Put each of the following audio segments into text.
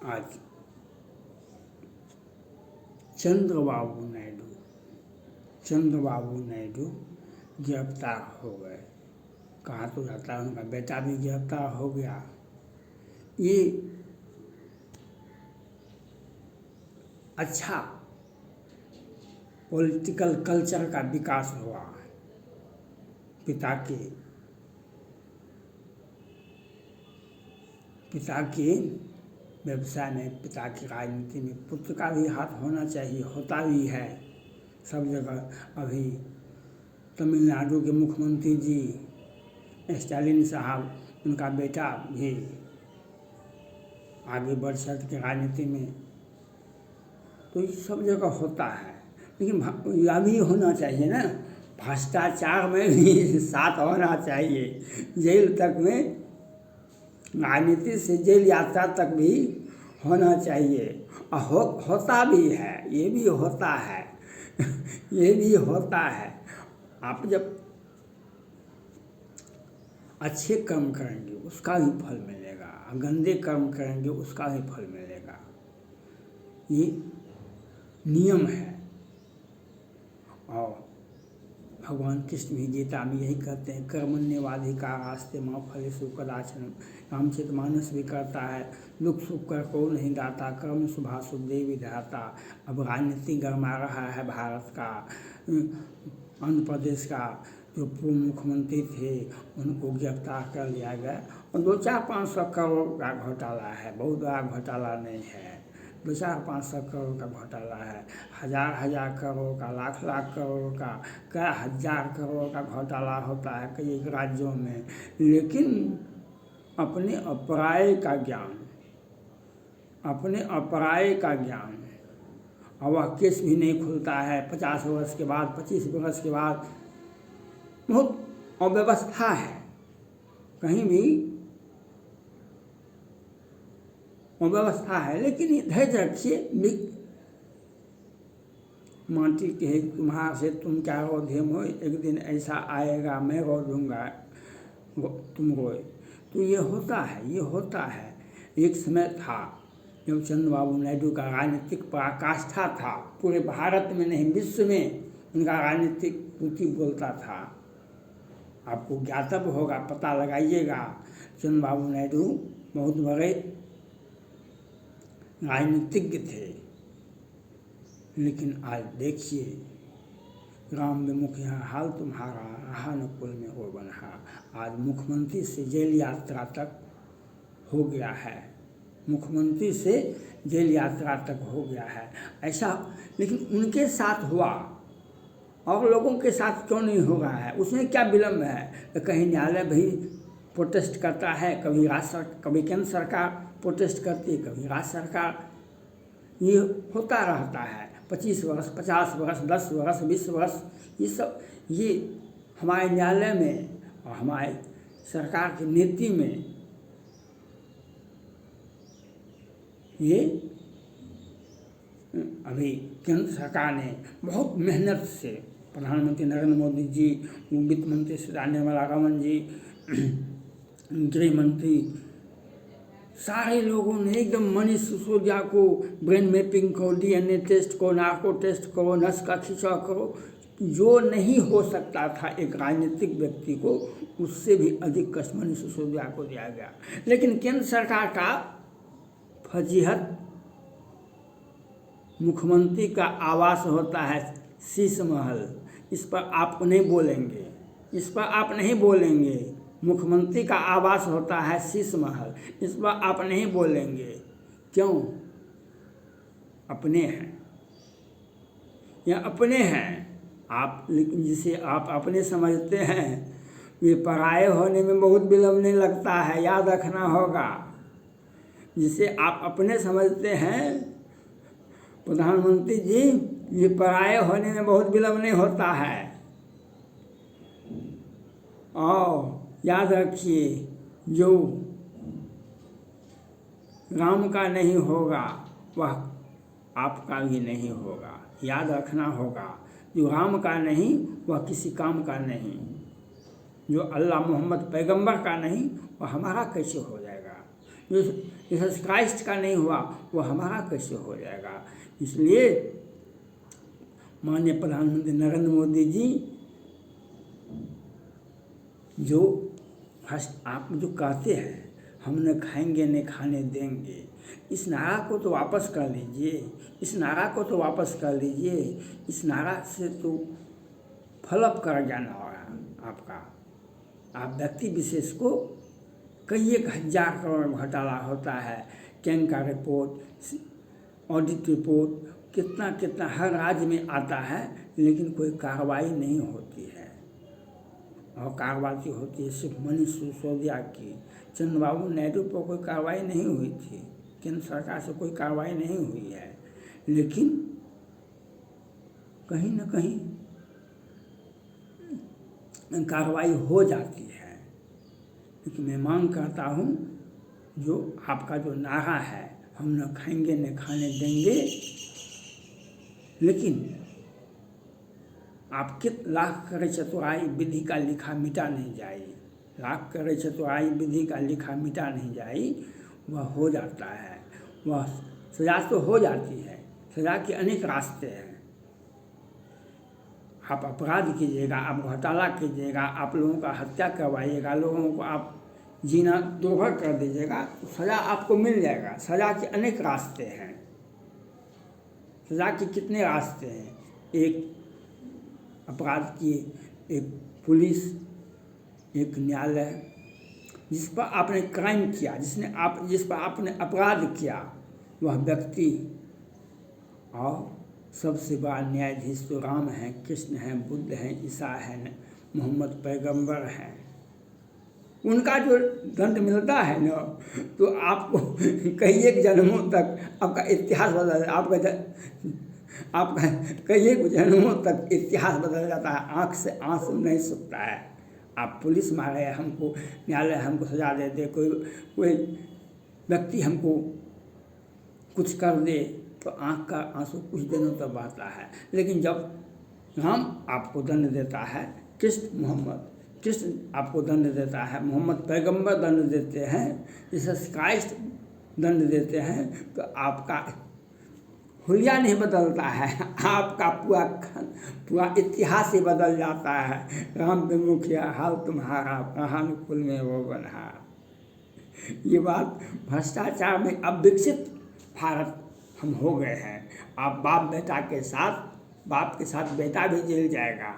आज चंद्रबाबू नायडू गिरफ्तार हो गए। कहा तो जाता है उनका बेटा भी गिरफ्तार हो गया। ये अच्छा पॉलिटिकल कल्चर का विकास हुआ। पिता के व्यवसाय में, पिता की राजनीति में पुत्र का भी हाथ होना चाहिए, होता भी है सब जगह। अभी तमिलनाडु के मुख्यमंत्री जी स्टालिन साहब, उनका बेटा भी आगे बढ़ चढ़ के राजनीति में, तो ये सब जगह होता है। लेकिन यह भी होना चाहिए ना, भ्रष्टाचार में भी साथ होना चाहिए। जेल तक में, राजनीति से जेल यात्रा तक भी होना चाहिए। और होता भी है, ये भी होता है ये भी होता है। आप जब अच्छे कर्म करेंगे उसका भी फल मिलेगा, गंदे कर्म करेंगे उसका भी फल मिलेगा। ये नियम है। और भगवान कृष्ण भी गीता में यही कहते हैं, कर्मण्येवाधिकारास्ते मा फलेषु कदाचन। रामचरितमानस भी कहता है, दुख सुख कर को नहीं दाता, कर्म शुभाशुभ दे विधाता। अब राजनीति गरमा रहा है भारत का। आंध्र प्रदेश का जो पूर्व मुख्यमंत्री थे उनको गिरफ्तार कर लिया गया और 200-500 करोड़ का घोटाला है। बहुत बड़ा घोटाला नहीं है, 200-500 करोड़ का घोटाला है। हजार करोड़ का, लाख करोड़ का, कई हजार करोड़ का घोटाला होता है कई राज्यों में। लेकिन अपने अपराय का ज्ञान, और वह केस भी नहीं खुलता है 50 वर्ष के बाद, 25 वर्ष के बाद। बहुत अव्यवस्था है, कहीं भी अव्यवस्था है। लेकिन धैर्य रखिए, माटी के तुम्हारा से तुम क्या रोधे मोय, एक दिन ऐसा आएगा मैं रो दूंगा तुम रोए। तो ये होता है। एक समय था जब चंद्रबाबू नायडू का राजनीतिक पराकाष्ठा था, पूरे भारत में नहीं विश्व में उनका राजनीतिक पूर्ति बोलता था। आपको ज्ञातव्य होगा, पता लगाइएगा। चंद्रबाबू नायडू बहुत बड़े राजनीतिज्ञ थे। लेकिन आज देखिए, राम विमुख यहाँ हाल तुम्हारा, रहा न कुल में हो बन्हा। आज मुख्यमंत्री से जेल यात्रा तक हो गया है, मुख्यमंत्री से जेल यात्रा तक हो गया है। ऐसा लेकिन उनके साथ हुआ और लोगों के साथ क्यों नहीं हो रहा है? उसमें क्या विलम्ब है? तो कहीं न्यायालय भी प्रोटेस्ट करता है, कभी केंद्र सरकार प्रोटेस्ट करती है, कभी राज्य सरकार। ये होता रहता है। 25 वर्ष, 50 वर्ष, 10 वर्ष, 20 वर्ष, ये हमारे न्यायालय में और हमारे सरकार की नीति में ये अभी केंद्र सरकार ने बहुत मेहनत से, प्रधानमंत्री नरेंद्र मोदी जी, वित्त मंत्री निर्मला सीतारमण जी, गृह मंत्री, सारे लोगों ने एकदम मनीष सिसोदिया को ब्रेन मैपिंग को, DNA टेस्ट को, नार्को टेस्ट को, नस का खिंचाव करो। जो नहीं हो सकता था एक राजनीतिक व्यक्ति को, उससे भी अधिक कष्ट मनीष सिसोदिया को दिया गया। लेकिन केंद्र सरकार का फजीहत, मुख्यमंत्री का आवास होता है शीश महल, इस पर आप नहीं बोलेंगे। मुख्यमंत्री का आवास होता है शीश महल, इस पर आप नहीं बोलेंगे। क्यों? अपने हैं, या अपने हैं आप। लेकिन जिसे आप अपने समझते हैं, ये पराये होने में बहुत विलम्ब नहीं लगता है, याद रखना होगा। जिसे आप अपने समझते हैं प्रधानमंत्री जी, ये पराये होने में बहुत विलम्ब नहीं होता है। और याद रखिए, जो राम का नहीं होगा वह आपका भी नहीं होगा। याद रखना होगा, जो राम का नहीं वह किसी काम का नहीं, जो अल्लाह मोहम्मद पैगंबर का नहीं वह हमारा कैसे हो जाएगा। जो जीसस क्राइस्ट का नहीं हुआ वो हमारा कैसे हो जाएगा। इसलिए माननीय प्रधानमंत्री नरेंद्र मोदी जी जो आप जो कहते हैं हम न खाएंगे न खाने देंगे, इस नारा को तो वापस कर लीजिए, इस नारा को तो वापस कर लीजिए। इस नारा से तो फलअप कर जाना होगा आपका। आप व्यक्ति विशेष को कई 1,000 करोड़ घोटाला होता है, कैंग का रिपोर्ट, ऑडिट रिपोर्ट, कितना कितना हर राज्य में आता है, लेकिन कोई कार्रवाई नहीं होती है। और कार्रवाई होती है सिर्फ मनीष सिसोदिया की। चंद्रबाबू नायडू पर कोई कार्रवाई नहीं हुई थी, केंद्र सरकार से कोई कार्रवाई नहीं हुई है, लेकिन कहीं न कहीं कार्रवाई हो जाती है। लेकिन मैं मांग करता हूँ जो आपका जो नारा है हम न खाएंगे न खाने देंगे, लेकिन आप कित लाख करे चतुराई विधि का लिखा मिटा नहीं जाई, लाख करे चतुराई विधि का लिखा मिटा नहीं जाई, वह हो जाता है। वह सजा तो हो जाती है, सजा के अनेक रास्ते हैं। आप अपराध कीजिएगा, आप घोटाला कीजिएगा, आप लोगों का हत्या करवाइएगा, लोगों को आप जीना दुर्भर कर दीजिएगा, सज़ा आपको मिल जाएगा। सज़ा के अनेक रास्ते हैं, सज़ा के कितने रास्ते हैं। एक अपराध की एक पुलिस, एक न्यायालय, जिस पर आपने क्राइम किया, जिस पर आपने अपराध किया, वह व्यक्ति और सबसे बड़ा न्यायाधीश तो राम हैं, कृष्ण हैं, बुद्ध हैं, ईसा हैं, मोहम्मद पैगंबर हैं। उनका जो दंड मिलता है ना, तो आपको कई 1 जन्मों तक आपका इतिहास बदल, आपका कई 1 जन्मों तक इतिहास बदल जाता है। आँख से आंसू नहीं सूखता है। आप पुलिस मारे हमको, न्यायालय हमको सजा दे दे, कोई व्यक्ति हमको कुछ कर दे, तो आँख का आंसू कुछ दिनों तक बहता है। लेकिन जब राम आपको दंड देता है, कृष्ण आपको दंड देता है, मोहम्मद पैगंबर दंड देते हैं, जीसस क्राइस्ट दंड देते हैं, तो आपका हुलिया नहीं बदलता है, आपका पूरा इतिहास ही बदल जाता है। राम विमुखिया हाल तुम्हारा, कहानुकुल में वो बना। ये बात भ्रष्टाचार में अब विकसित भारत हम हो गए हैं। आप बाप बेटा के साथ, बाप के साथ बेटा भी जेल जाएगा,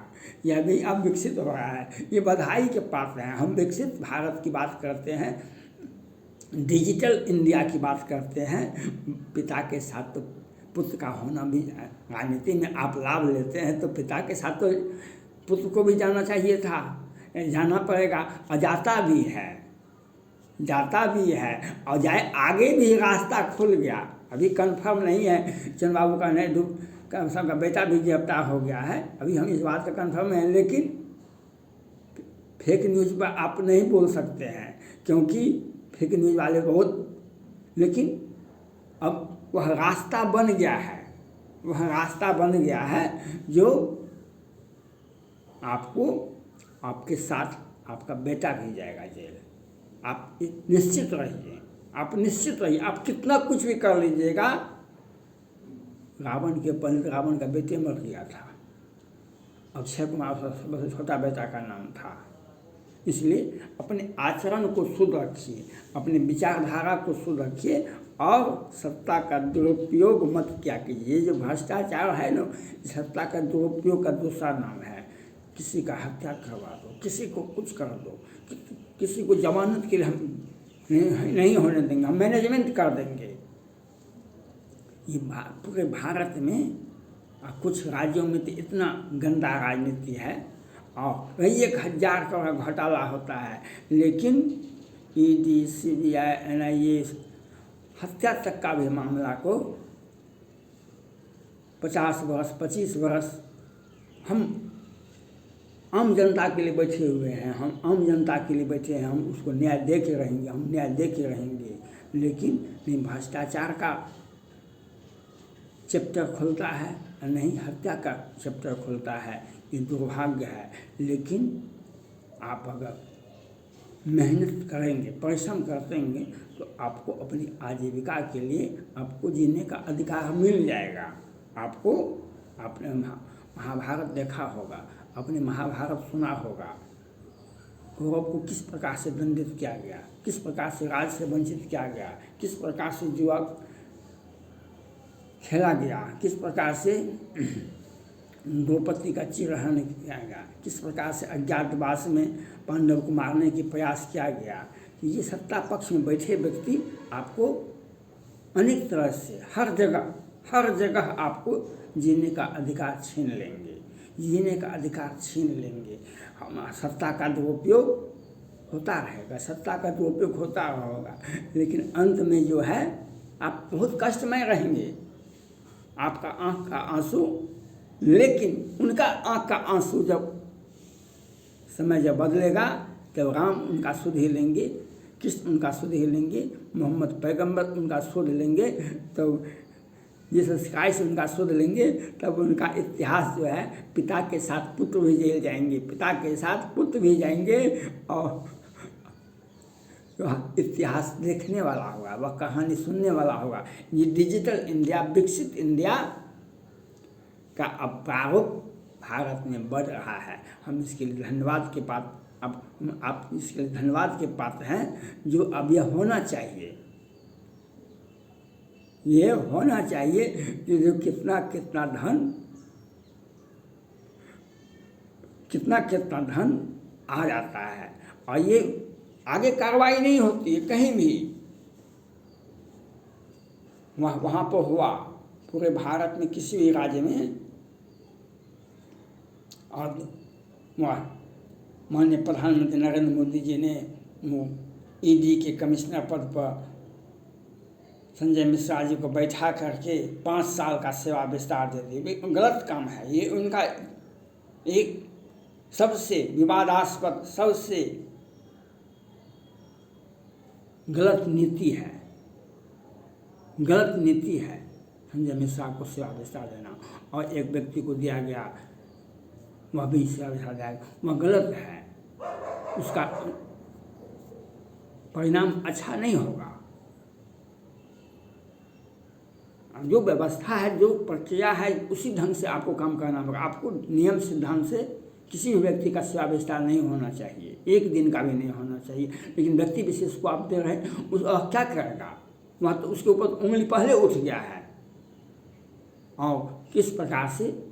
यह भी अब विकसित हो रहा है। ये बधाई के पात्र हैं। हम विकसित भारत की बात करते हैं, डिजिटल इंडिया की बात करते हैं। पिता के साथ तो पुत्र का होना भी, राजनीति में आप लाभ लेते हैं तो पिता के साथ तो पुत्र को भी जाना चाहिए था, जाना पड़ेगा। और जाता भी है और जाए आगे भी रास्ता खुल गया। अभी कंफर्म नहीं है, चंद्रबाबू का नायडू का सबका बेटा भी गिरफ्तार हो गया है, अभी हम इस बात का कंफर्म है। लेकिन फेक न्यूज़ पर आप नहीं बोल सकते हैं, क्योंकि फेक न्यूज़ वाले बहुत, लेकिन अब वह रास्ता बन गया है, जो आपको, आपके साथ आपका बेटा भी जाएगा जेल। आप निश्चित रहिए, आप कितना कुछ भी कर लीजिएगा। रावण का बेटे मर गया था, अक्षय कुमार सबसे छोटा बेटा का नाम था। इसलिए अपने आचरण को शुद्ध रखिए, अपने विचारधारा को शुद्ध रखिए और सत्ता का दुरुपयोग मत किया कीजिए। जो भ्रष्टाचार है ना, सत्ता का दुरुपयोग का दूसरा नाम है। किसी का हत्या करवा दो, किसी को कुछ कर दो, किसी को जमानत के लिए हम नहीं होने देंगे, हम मैनेजमेंट कर देंगे। ये पूरे भारत में कुछ राज्यों में तो इतना गंदा राजनीति है और 1,000 करोड़ घोटाला होता है, लेकिन ईडी, CBI, NIA हत्या तक का भी मामला को 50 वर्ष 25 वर्ष हम आम जनता के लिए बैठे हुए हैं, हम उसको न्याय दे के रहेंगे, लेकिन नहीं भ्रष्टाचार का चैप्टर खुलता है, नहीं हत्या का चैप्टर खुलता है। ये दुर्भाग्य है। लेकिन आप अगर मेहनत करेंगे, परिश्रम करेंगे तो आपको अपनी आजीविका के लिए आपको जीने का अधिकार मिल जाएगा। आपको आपने महाभारत देखा होगा, आपने महाभारत सुना होगा, कौरव को किस प्रकार से दंडित किया गया, किस प्रकार से राज से वंचित किया गया, किस प्रकार से जुआ खेला गया, किस प्रकार से द्रौपदी का चिरहरण किया गया, किस प्रकार से अज्ञातवास में पांडव को मारने की प्रयास किया गया। कि ये सत्ता पक्ष में बैठे व्यक्ति आपको अनेक तरह से हर जगह आपको जीने का अधिकार छीन लेंगे, जीने का अधिकार छीन लेंगे। हम सत्ता का दुरुपयोग होता रहेगा, सत्ता का दुरुपयोग होता होगा, लेकिन अंत में जो है आप बहुत कष्टमय रहेंगे, आपका आँख का आंसू, लेकिन उनका आँख का आंसू जब समय जब बदलेगा तब राम उनका सुध ही लेंगे, कृष्ण उनका सुध ही लेंगे, मोहम्मद पैगंबर उनका सुध लेंगे, तब जीसस क्राइस्ट उनका सुध लेंगे, तब उनका इतिहास जो है पिता के साथ पुत्र भी जेल जाएंगे, पिता के साथ पुत्र भी जाएंगे और वह इतिहास देखने वाला होगा, वह कहानी सुनने वाला होगा। ये डिजिटल इंडिया, विकसित इंडिया का अब प्रारूप भारत में बढ़ रहा है। हम इसके लिए धन्यवाद के पात्र, अब आप इसके लिए धन्यवाद के पात्र हैं। जो अब यह होना चाहिए, ये होना चाहिए कि जो कितना धन आ जाता है और ये आगे कार्रवाई नहीं होती है कहीं भी। वहाँ पर हुआ पूरे भारत में किसी भी राज्य में, और माननीय प्रधानमंत्री नरेंद्र मोदी जी ने ईडी के कमिश्नर पद पर संजय मिश्रा जी को बैठा करके 5 साल का सेवा विस्तार दे दिया। गलत काम है ये, उनका एक सबसे विवादास्पद, सबसे गलत नीति है, गलत नीति है संजय मिश्रा को सेवा विस्तार देना, और एक व्यक्ति को दिया गया वह भी सेवा विस्तार देगा, वह गलत है, उसका परिणाम अच्छा नहीं होगा। जो व्यवस्था है, जो प्रक्रिया है, उसी ढंग से आपको काम करना होगा। आपको नियम सिद्धांत से किसी भी व्यक्ति का सेवा विस्तार नहीं होना चाहिए, एक दिन का भी नहीं होना चाहिए। लेकिन व्यक्ति विशेष को आप दे रहे हैं, उस क्या करेगा, वहाँ तो उसके ऊपर उंगली पहले उठ गया है। और किस प्रकार से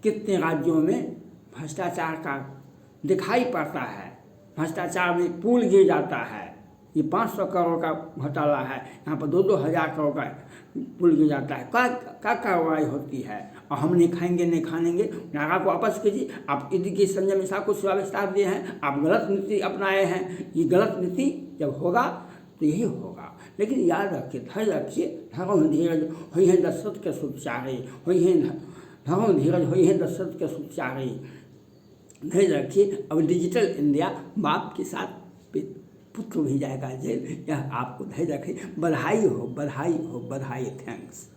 कितने राज्यों में भ्रष्टाचार का दिखाई पड़ता है, भ्रष्टाचार में पुल गिर जाता है। ये 500 करोड़ का घोटाला है, यहाँ पर 2-2 हज़ार करोड़ का पुल गिर जाता है। क्या कार्रवाई होती है, और हम नहीं खाएंगे, नहीं खानेंगे, नारा को वापस कीजिए। आप ईडी के संजय मिश्रा को सेवा विस्तार दिए हैं, आप गलत नीति अपनाए हैं। ये गलत नीति जब होगा तो यही होगा। लेकिन याद रखिए, धैर्य रखिए, धर्म धीरज होई है दशरथ के सुचारे, होई है धर्म धीरज होई है दशरथ के सुचारे। धैर्य रखिए। अब डिजिटल इंडिया बाप के साथ पुत्र भी जाएगा जेल, यह आपको धैर्य रखिए। बधाई हो, बधाई हो, बधाई। थैंक्स।